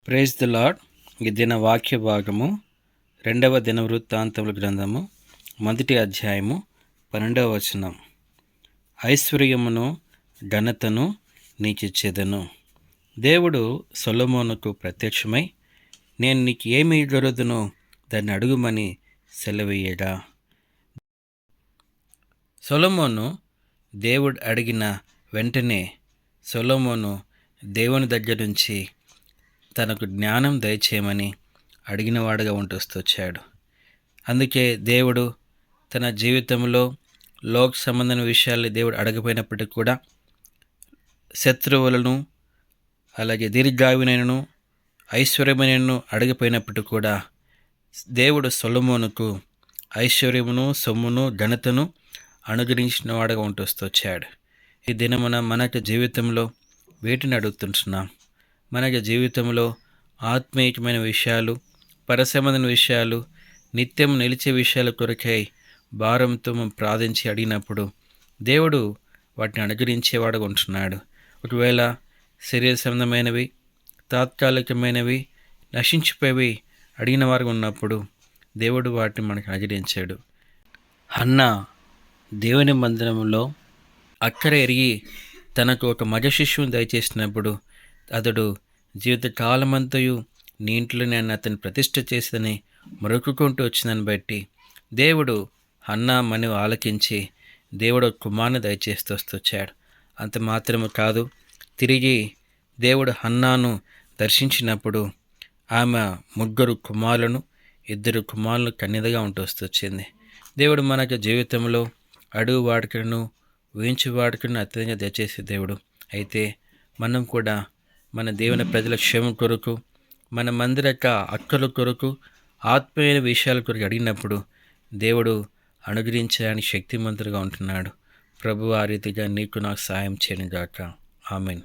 Praise the lord. ఈ దిన వాక్య భాగము 2వ దినవృత్తాంతముల గ్రంథము 1వ అధ్యాయము 12వ వచనం. ఐశ్వర్యమును ఘనతను నీకిచ్చేదను. దేవుడు సొలొమోనుకు ప్రత్యక్షమై, నేను నీకు ఏమి ఇవ్వగలదునో దాన్ని అడుగుమని సెలవీయగా, సొలొమోను దేవుడు అడిగిన వెంటనే సొలొమోను దేవుని దగ్గర నుంచి తనకు జ్ఞానం దయచేయమని అడిగినవాడుగా ఉంటొచ్చాడు. అందుకే దేవుడు తన జీవితంలో లోక సంబంధమైన విషయాల్ని దేవుడు అడగపోయినప్పటికీ కూడా శత్రువులను, అలాగే దీర్ఘాయువునైనను ఐశ్వర్యమైనను అడగపోయినప్పటికీ కూడా దేవుడు సొలొమోనుకు ఐశ్వర్యమును, సొమ్మును, ఘనతను అనుగ్రహించిన వాడుగా ఉంటొచ్చాడు. ఈ దినమున మనకు జీవితంలో వీటిని అడుగుతుంటున్నాం. మన జీవితంలో ఆత్మీయమైన విషయాలు, పరసంబంధమైన విషయాలు, నిత్యం నిలిచే విషయాల కొరకై భారంతో ప్రార్థించి అడిగినప్పుడు దేవుడు వాటిని అనుగ్రహించేవాడుగా ఉంటున్నాడు. ఒకవేళ శరీర సంబంధమైనవి, తాత్కాలికమైనవి, నశించిపోయి అడిగిన వారు ఉన్నప్పుడు దేవుడు వాటిని మనకు అనుగ్రహించాడు. హన్నా దేవుని మందిరంలో అక్కర ఎరిగి తనకు ఒక మగ శిష్యుని దయచేసినప్పుడు అతడు జీవితకాలమంతయు నీ ఇంట్లో నేను అతన్ని ప్రతిష్ఠ చేసేదని మొరుక్కుంటూ వచ్చిందని బట్టి దేవుడు హన్నా మనవి ఆలకించి దేవుడు కుమారుని దయచేస్తూ వచ్చాడు. అంత మాత్రమే కాదు, తిరిగి దేవుడు హన్నాను దర్శించినప్పుడు ఆమె 3 కుమారులను, 2 కుమారులను కన్యదగా వచ్చింది. దేవుడు మనకు జీవితంలో అడుగు వాడుకలను, ఊహించు వాడుకలను అత్యధికంగా దయచేసే దేవుడు. అయితే మనం కూడా మన దేవుని ప్రజల క్షేమం కొరకు, మన మందిర అక్కల కొరకు, ఆత్మీయ విషయాల కొరకు అడిగినప్పుడు దేవుడు అనుగ్రహించడానికి శక్తిమంతుడుగా ఉంటున్నాడు. ప్రభువు ఆ రీతిగా నీకు నాకు సహాయం చేయను గాక. ఆమేన్.